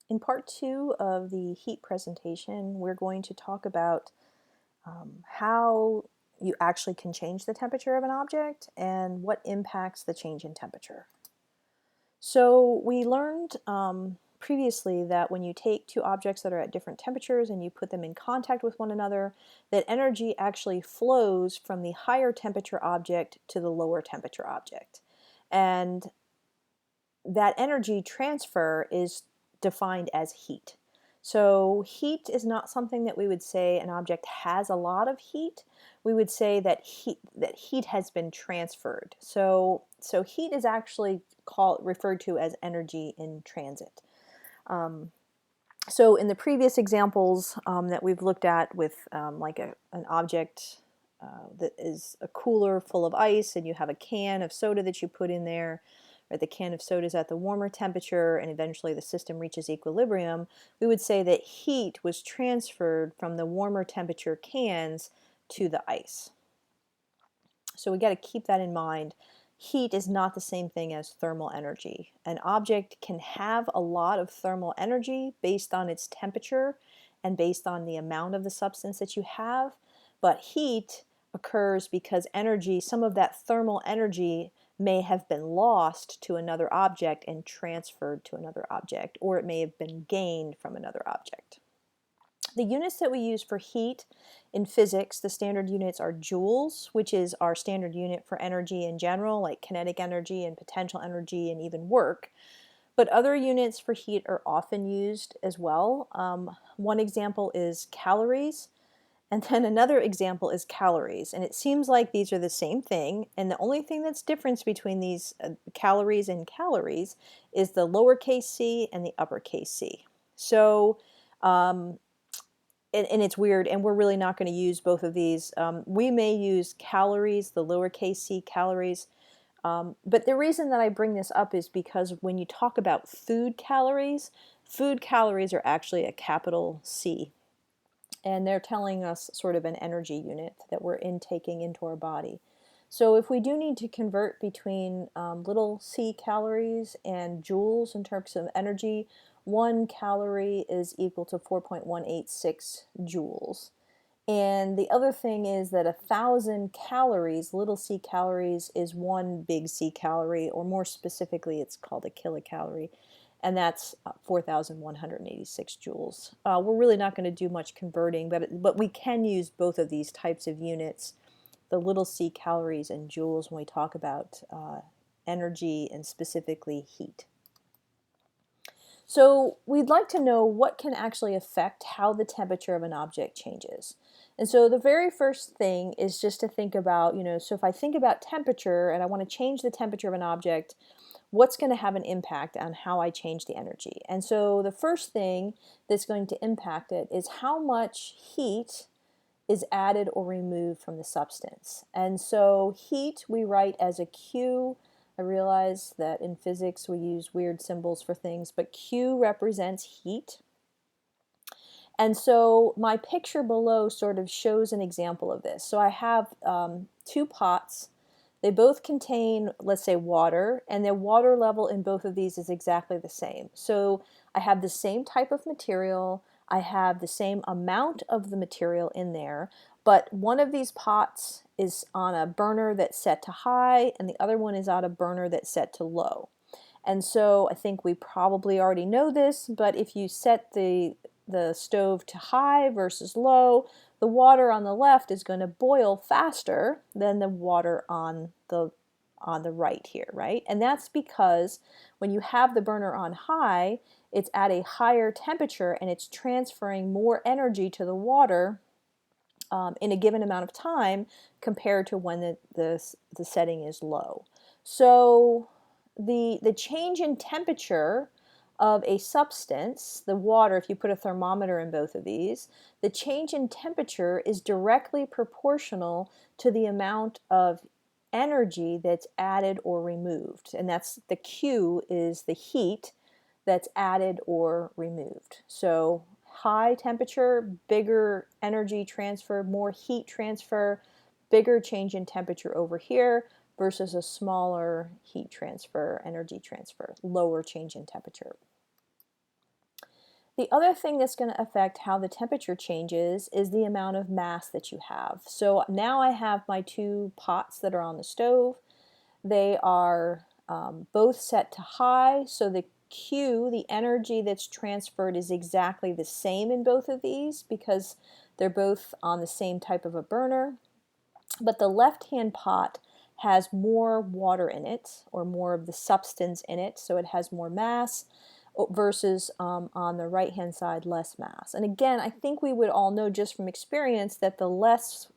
In part 2 of the heat presentation, we're going to talk about how you actually can change the temperature of an object and what impacts the change in temperature. So we learned previously that when you take two objects that are at different temperatures and you put them in contact with one another, that energy actually flows from the higher temperature object to the lower temperature object. And that energy transfer is defined as heat. So heat is not something that we would say an object has a lot of heat. We would say that heat has been transferred. So heat is actually referred to as energy in transit. So in the previous examples that we've looked at with like an object that is a cooler full of ice, and you have a can of soda that you put in there, or the can of soda is at the warmer temperature and eventually the system reaches equilibrium, we would say that heat was transferred from the warmer temperature cans to the ice. So we got to keep that in mind. Heat is not the same thing as thermal energy. An object can have a lot of thermal energy based on its temperature and based on the amount of the substance that you have, but heat occurs because energy, some of that thermal energy may have been lost to another object and transferred to another object, or it may have been gained from another object. The units that we use for heat in physics, the standard units are joules, which is our standard unit for energy in general, like kinetic energy and potential energy and even work. But other units for heat are often used as well. One example is calories. And then another example is calories. And it seems like these are the same thing. And the only thing that's difference between these calories and calories is the lowercase c and the uppercase c. So, and it's weird, and we're really not going to use both of these. We may use calories, the lowercase c calories. But the reason that I bring this up is because when you talk about food calories are actually a capital C. And they're telling us sort of an energy unit that we're intaking into our body. So if we do need to convert between little c calories and joules in terms of energy, 1 calorie is equal to 4.186 joules. And the other thing is that 1,000 calories, little c calories, is 1 big C calorie, or more specifically, it's called a kilocalorie, and that's 4,186 joules. We're really not going to do much converting, but we can use both of these types of units, the little c calories and joules, when we talk about energy and specifically heat. So we'd like to know what can actually affect how the temperature of an object changes. And so the very first thing is just to think about, so if I think about temperature and I want to change the temperature of an object, what's going to have an impact on how I change the energy? And so the first thing that's going to impact it is how much heat is added or removed from the substance. And so heat we write as a Q. I realize that in physics we use weird symbols for things, but Q represents heat. And so my picture below sort of shows an example of this. So I have two pots. They both contain, let's say, water, and the water level in both of these is exactly the same. So I have the same type of material. I have the same amount of the material in there, but one of these pots is on a burner that's set to high, and the other one is on a burner that's set to low. And so I think we probably already know this, but if you set the stove to high versus low, the water on the left is going to boil faster than the water on the right here, right? And that's because when you have the burner on high, it's at a higher temperature and it's transferring more energy to the water in a given amount of time compared to when the setting is low. So the change in temperature of a substance, the water, if you put a thermometer in both of these, the change in temperature is directly proportional to the amount of energy that's added or removed. And that's the Q is the heat that's added or removed. So high temperature, bigger energy transfer, more heat transfer, bigger change in temperature over here versus a smaller heat transfer, energy transfer, lower change in temperature. The other thing that's going to affect how the temperature changes is the amount of mass that you have. So now I have my two pots that are on the stove. They are both set to high, so the Q, the energy that's transferred, is exactly the same in both of these because they're both on the same type of a burner. But the left-hand pot has more water in it, or more of the substance in it, so it has more mass, versus on the right-hand side, less mass. And again, I think we would all know just from experience that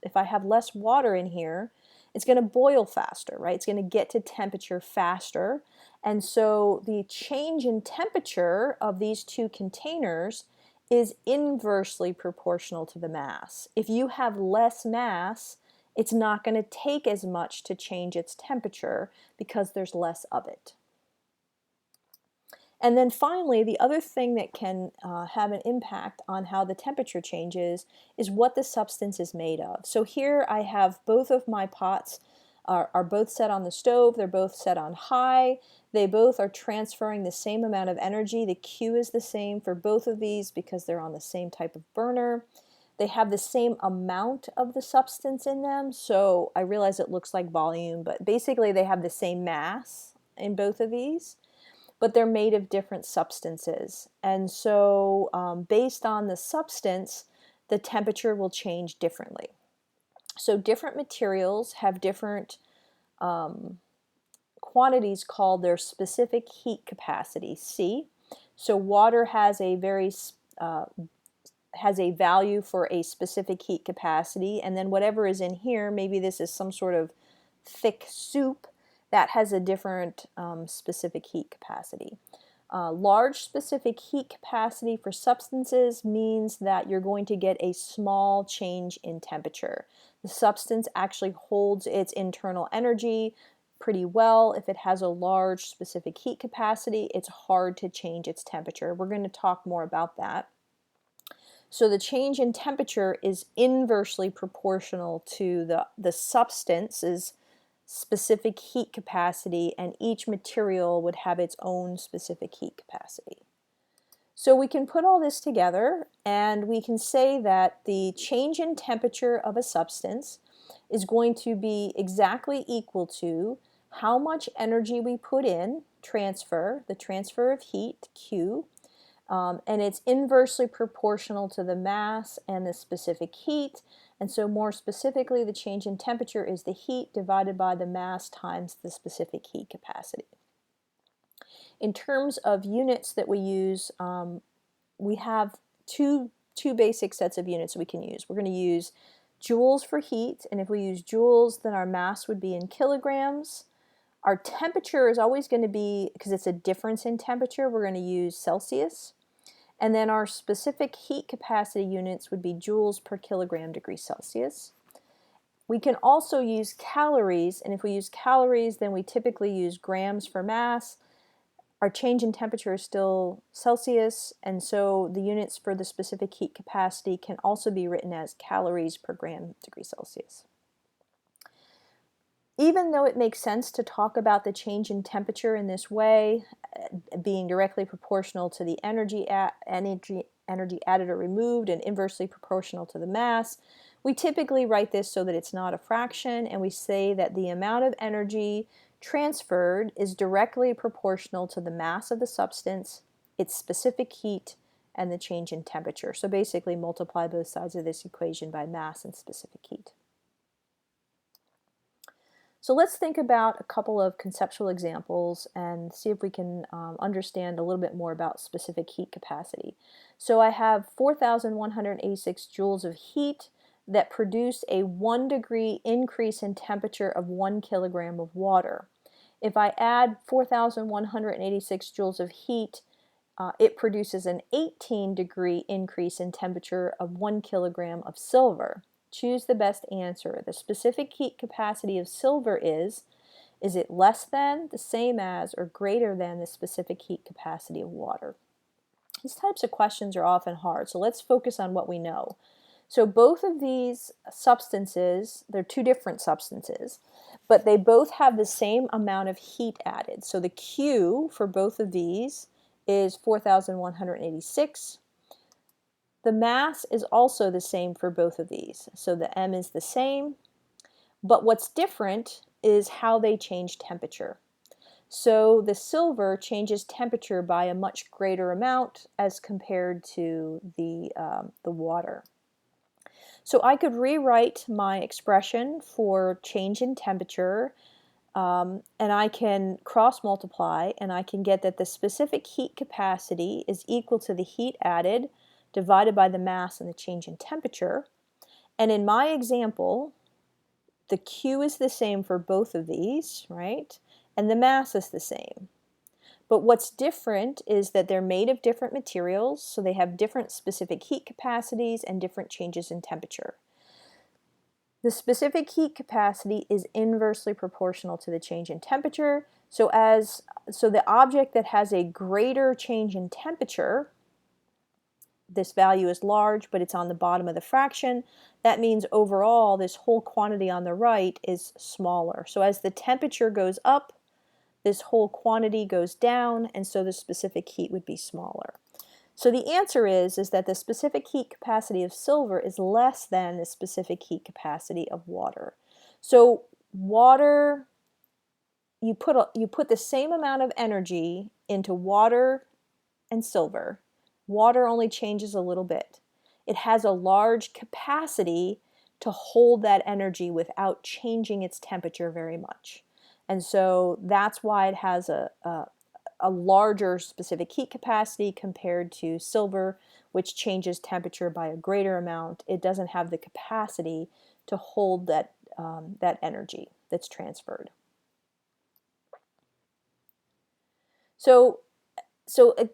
if I have less water in here, it's going to boil faster, right? It's going to get to temperature faster. And so the change in temperature of these two containers is inversely proportional to the mass. If you have less mass, it's not going to take as much to change its temperature because there's less of it. And then finally, the other thing that can have an impact on how the temperature changes is what the substance is made of. So here I have both of my pots are both set on the stove. They're both set on high. They both are transferring the same amount of energy. The Q is the same for both of these because they're on the same type of burner. They have the same amount of the substance in them. So I realize it looks like volume, but basically they have the same mass in both of these, but they're made of different substances. And so based on the substance, the temperature will change differently. So different materials have different quantities called their specific heat capacity, C. So water has a value for a specific heat capacity, and then whatever is in here, maybe this is some sort of thick soup, that has a different specific heat capacity. Large specific heat capacity for substances means that you're going to get a small change in temperature. The substance actually holds its internal energy pretty well. If it has a large specific heat capacity, it's hard to change its temperature. We're going to talk more about that. So the change in temperature is inversely proportional to the substance's specific heat capacity, and each material would have its own specific heat capacity. So we can put all this together and we can say that the change in temperature of a substance is going to be exactly equal to how much energy we put in, the transfer of heat, Q, and it's inversely proportional to the mass and the specific heat. And so more specifically, the change in temperature is the heat divided by the mass times the specific heat capacity. In terms of units that we use, we have two basic sets of units we can use. We're going to use joules for heat, and if we use joules, then our mass would be in kilograms. Our temperature is always going to be, because it's a difference in temperature, we're going to use Celsius. And then our specific heat capacity units would be joules per kilogram degree Celsius. We can also use calories, and if we use calories, then we typically use grams for mass. Our change in temperature is still Celsius, and so the units for the specific heat capacity can also be written as calories per gram degree Celsius. Even though it makes sense to talk about the change in temperature in this way, being directly proportional to the energy added or removed and inversely proportional to the mass, we typically write this so that it's not a fraction, and we say that the amount of energy transferred is directly proportional to the mass of the substance, its specific heat, and the change in temperature. So basically multiply both sides of this equation by mass and specific heat. So let's think about a couple of conceptual examples and see if we can understand a little bit more about specific heat capacity. So I have 4,186 joules of heat that produce a 1 degree increase in temperature of 1 kilogram of water. If I add 4,186 joules of heat, it produces an 18 degree increase in temperature of 1 kilogram of silver. Choose the best answer. The specific heat capacity of silver is it less than, the same as, or greater than the specific heat capacity of water? These types of questions are often hard, so let's focus on what we know. So both of these substances, they're two different substances, but they both have the same amount of heat added. So the Q for both of these is 4,186. The mass is also the same for both of these. So the M is the same, but what's different is how they change temperature. So the silver changes temperature by a much greater amount as compared to the water. So I could rewrite my expression for change in temperature, and I can cross multiply, and I can get that the specific heat capacity is equal to the heat added divided by the mass and the change in temperature. And in my example, the Q is the same for both of these, right? And the mass is the same. But what's different is that they're made of different materials, so they have different specific heat capacities and different changes in temperature. The specific heat capacity is inversely proportional to the change in temperature. So the object that has a greater change in temperature, this value is large, but it's on the bottom of the fraction. That means overall, this whole quantity on the right is smaller. So as the temperature goes up, this whole quantity goes down, and so the specific heat would be smaller. So the answer is that the specific heat capacity of silver is less than the specific heat capacity of water. So water, you put the same amount of energy into water and silver. Water only changes a little bit. It has a large capacity to hold that energy without changing its temperature very much. And so that's why it has a larger specific heat capacity compared to silver, which changes temperature by a greater amount. It doesn't have the capacity to hold that energy that's transferred. So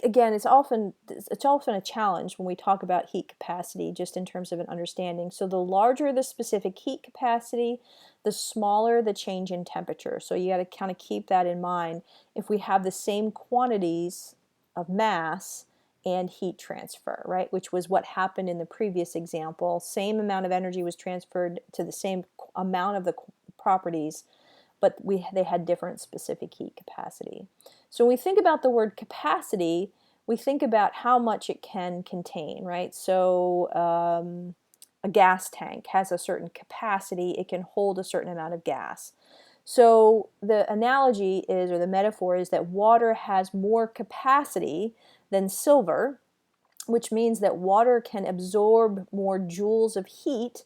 again, it's often a challenge when we talk about heat capacity, just in terms of an understanding. So the larger the specific heat capacity, the smaller the change in temperature. So you got to kind of keep that in mind if we have the same quantities of mass and heat transfer, right? Which was what happened in the previous example. Same amount of energy was transferred to the same amount of the properties, but they had different specific heat capacity. So when we think about the word capacity, we think about how much it can contain, right? So a gas tank has a certain capacity. It can hold a certain amount of gas. So the analogy is, or the metaphor is, that water has more capacity than silver, which means that water can absorb more joules of heat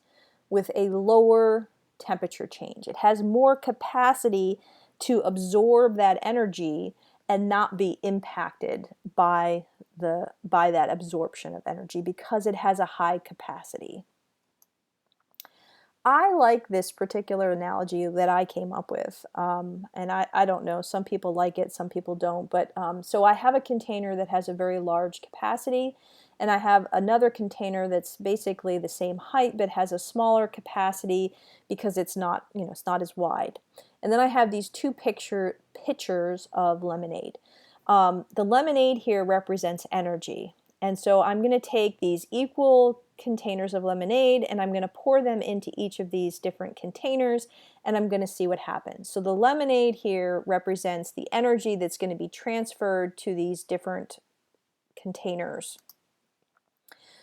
with a lower temperature change. It has more capacity to absorb that energy and not be impacted by that absorption of energy because it has a high capacity. I like this particular analogy that I came up with, and I don't know, some people like it, some people don't, but so I have a container that has a very large capacity, and I have another container that's basically the same height but has a smaller capacity because it's not, it's not as wide. And then I have these two pitchers of lemonade. The lemonade here represents energy. And so I'm going to take these equal containers of lemonade and I'm going to pour them into each of these different containers and I'm going to see what happens. So the lemonade here represents the energy that's going to be transferred to these different containers.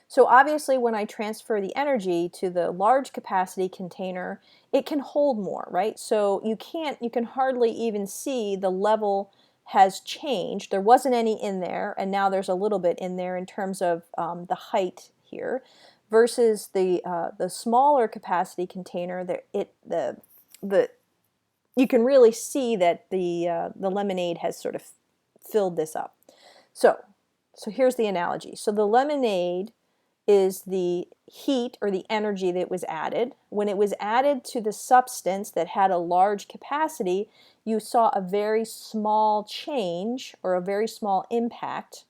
So obviously when I transfer the energy to the large capacity container, it can hold more, right? So you can hardly even see the level has changed. There wasn't any in there, and now there's a little bit in there in terms of the height here, versus the smaller capacity container. You can really see that the lemonade has sort of filled this up. So here's the analogy. So the lemonade is the heat or the energy that was added. When it was added to the substance that had a large capacity, you saw a very small change or a very small impact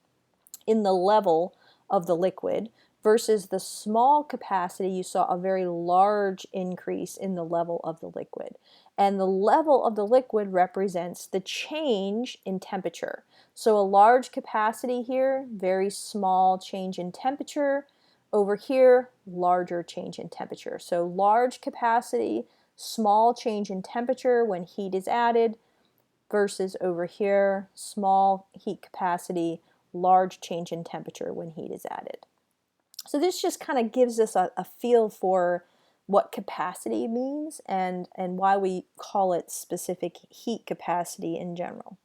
in the level of the liquid, versus the small capacity, you saw a very large increase in the level of the liquid. And the level of the liquid represents the change in temperature. So a large capacity here, very small change in temperature. Over here, larger change in temperature. So large capacity, small change in temperature when heat is added, versus over here, small heat capacity, large change in temperature when heat is added. So this just kind of gives us a feel for what capacity means and why we call it specific heat capacity in general.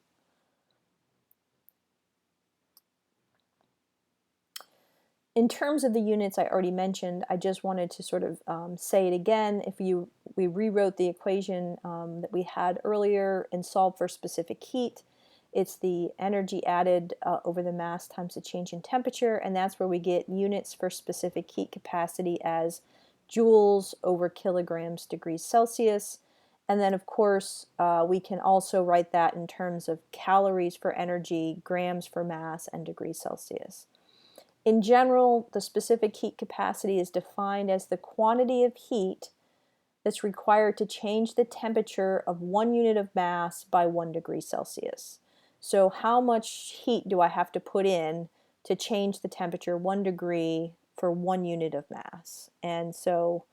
In terms of the units I already mentioned, I just wanted to sort of say it again. If we rewrote the equation that we had earlier and solved for specific heat, it's the energy added over the mass times the change in temperature, and that's where we get units for specific heat capacity as joules over kilograms degrees Celsius. And then, of course, we can also write that in terms of calories for energy, grams for mass, and degrees Celsius. In general, the specific heat capacity is defined as the quantity of heat that's required to change the temperature of 1 unit of mass by 1 degree Celsius. So how much heat do I have to put in to change the temperature 1 degree for 1 unit of mass? And so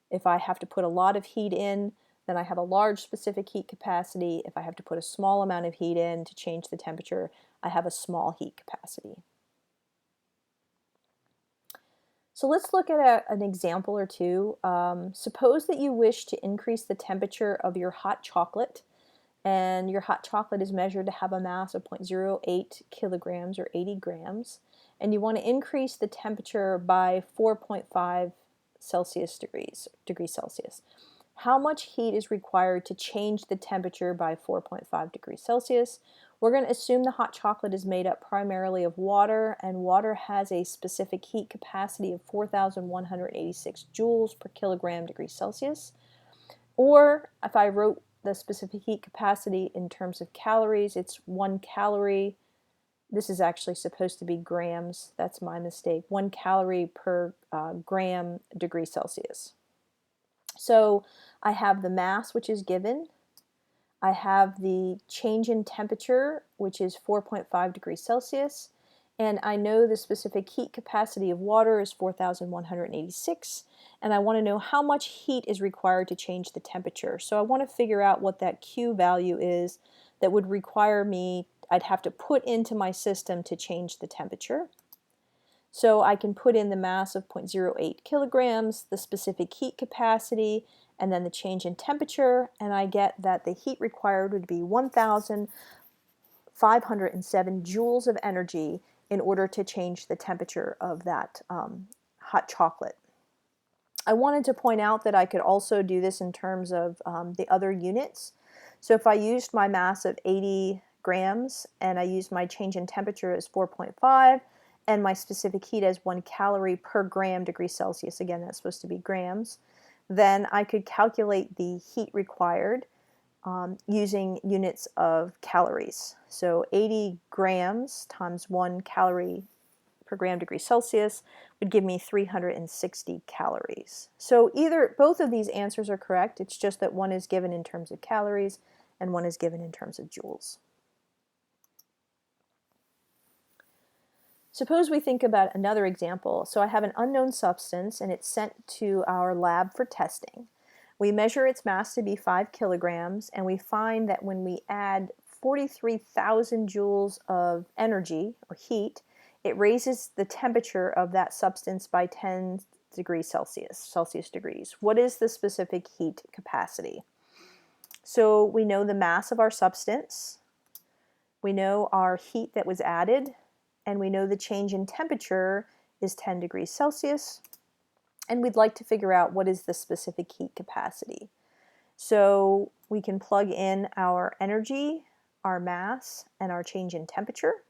if I have to put a lot of heat in, then I have a large specific heat capacity. If I have to put a small amount of heat in to change the temperature, I have a small heat capacity. So let's look at an example or two. Suppose that you wish to increase the temperature of your hot chocolate, and your hot chocolate is measured to have a mass of 0.08 kilograms or 80 grams, and you want to increase the temperature by 4.5 degrees Celsius. How much heat is required to change the temperature by 4.5 degrees Celsius? We're going to assume the hot chocolate is made up primarily of water, and water has a specific heat capacity of 4,186 joules per kilogram degrees Celsius. Or if I wrote the specific heat capacity in terms of calories, it's 1 calorie. This is actually supposed to be grams. That's my mistake. 1 calorie per gram degrees Celsius. So I have the mass, which is given. I have the change in temperature, which is 4.5 degrees Celsius, and I know the specific heat capacity of water is 4,186, and I want to know how much heat is required to change the temperature. So I want to figure out what that Q value is that would require me, I'd have to put into my system to change the temperature. So I can put in the mass of 0.08 kilograms, the specific heat capacity, and then the change in temperature, and I get that the heat required would be 1,507 joules of energy in order to change the temperature of that hot chocolate. I wanted to point out that I could also do this in terms of the other units. So if I used my mass of 80 grams and I used my change in temperature as 4.5 and my specific heat as 1 calorie per gram degrees Celsius, again that's supposed to be grams, then I could calculate the heat required using units of calories. So 80 grams times 1 calorie per gram degrees Celsius would give me 360 calories. So both of these answers are correct. It's just that one is given in terms of calories and one is given in terms of joules. Suppose we think about another example. So I have an unknown substance and it's sent to our lab for testing. We measure its mass to be 5 kilograms and we find that when we add 43,000 joules of energy or heat, it raises the temperature of that substance by 10 degrees Celsius degrees. What is the specific heat capacity? So we know the mass of our substance, we know our heat that was added, and we know the change in temperature is 10 degrees Celsius, and we'd like to figure out what is the specific heat capacity. So we can plug in our energy, our mass, and our change in temperature,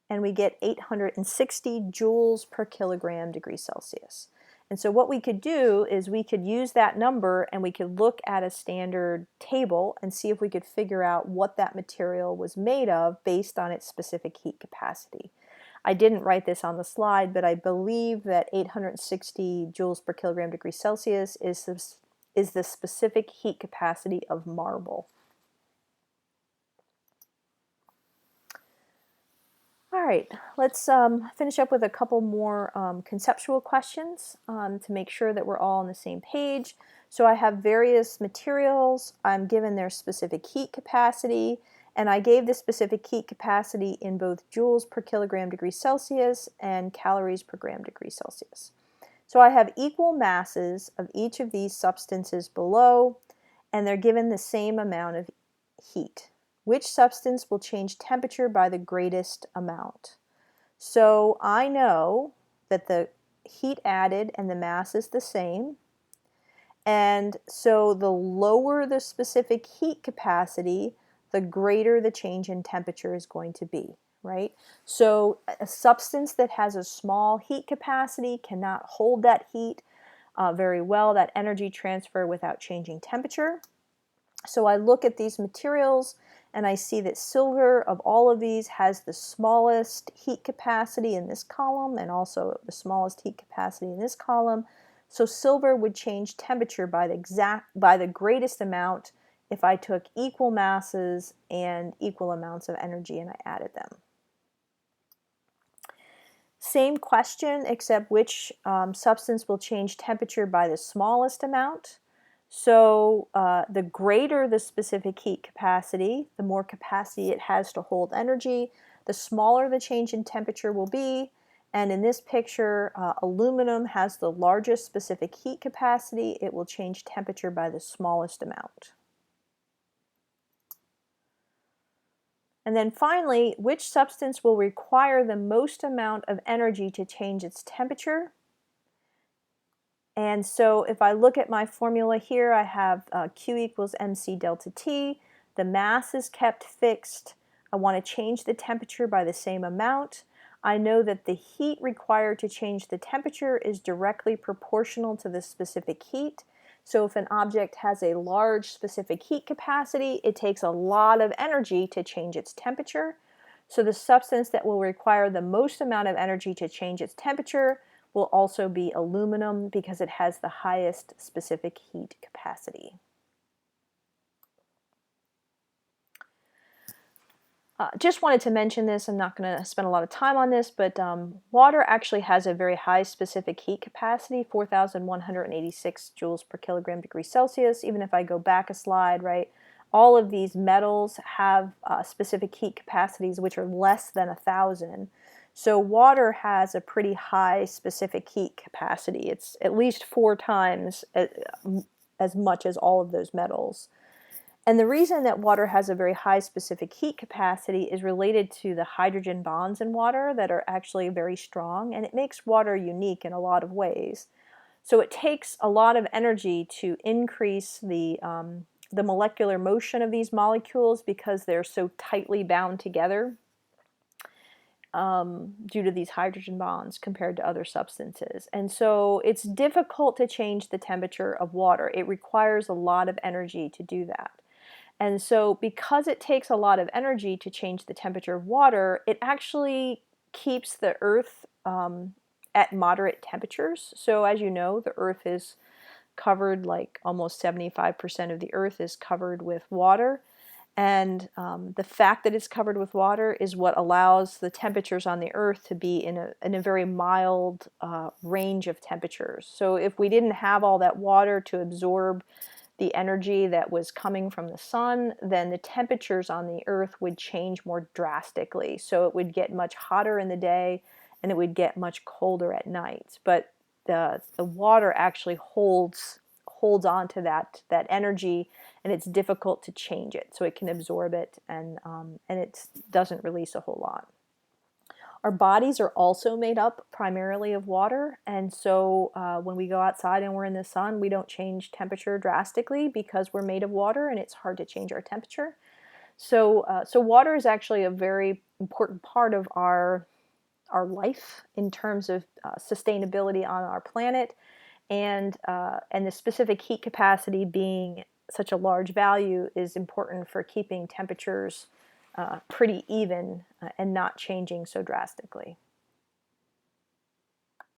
and we get 860 joules per kilogram degrees Celsius. And so what we could do is we could use that number and we could look at a standard table and see if we could figure out what that material was made of based on its specific heat capacity. I didn't write this on the slide, but I believe that 860 joules per kilogram degrees Celsius is the specific heat capacity of marble. All right, let's finish up with a couple more conceptual questions to make sure that we're all on the same page. So I have various materials. I'm given their specific heat capacity, And I gave the specific heat capacity in both joules per kilogram degree Celsius and calories per gram degree Celsius. So I have equal masses of each of these substances below, and they're given the same amount of heat. Which substance will change temperature by the greatest amount? So I know that the heat added and the mass is the same. And so the lower the specific heat capacity, the greater the change in temperature is going to be, right? So a substance that has a small heat capacity cannot hold that heat very well, that energy transfer, without changing temperature. So I look at these materials and I see that silver of all of these has the smallest heat capacity in this column and also the smallest heat capacity in this column. So silver would change temperature by the greatest amount if I took equal masses and equal amounts of energy and I added them. Same question, except which substance will change temperature by the smallest amount. So the greater the specific heat capacity, the more capacity it has to hold energy, the smaller the change in temperature will be. And in this picture, aluminum has the largest specific heat capacity. It will change temperature by the smallest amount. And then finally, which substance will require the most amount of energy to change its temperature? And so if I look at my formula here, I have Q equals mc delta T. The mass is kept fixed. I want to change the temperature by the same amount. I know that the heat required to change the temperature is directly proportional to the specific heat. So if an object has a large specific heat capacity, it takes a lot of energy to change its temperature. So the substance that will require the most amount of energy to change its temperature will also be aluminum because it has the highest specific heat capacity. Just wanted to mention this, I'm not going to spend a lot of time on this, but water actually has a very high specific heat capacity, 4,186 joules per kilogram degree Celsius. Even if I go back a slide, right, all of these metals have specific heat capacities which are less than 1,000. So water has a pretty high specific heat capacity. It's at least 4 times as much as all of those metals. And the reason that water has a very high specific heat capacity is related to the hydrogen bonds in water that are actually very strong, and it makes water unique in a lot of ways. So it takes a lot of energy to increase the molecular motion of these molecules because they're so tightly bound together due to these hydrogen bonds compared to other substances. And so it's difficult to change the temperature of water. It requires a lot of energy to do that. And so because it takes a lot of energy to change the temperature of water, it actually keeps the Earth at moderate temperatures. So as you know, the Earth is covered, like almost 75% of the Earth is covered with water. And the fact that it's covered with water is what allows the temperatures on the Earth to be in a very mild range of temperatures. So if we didn't have all that water to absorb the energy that was coming from the sun, then the temperatures on the Earth would change more drastically. So it would get much hotter in the day and it would get much colder at night. But the water actually holds on to that energy, and it's difficult to change it. So it can absorb it, and it doesn't release a whole lot. Our bodies are also made up primarily of water, and so when we go outside and we're in the sun, we don't change temperature drastically because we're made of water and it's hard to change our temperature. So water is actually a very important part of our life in terms of sustainability on our planet, and the specific heat capacity being such a large value is important for keeping temperatures pretty even and not changing so drastically.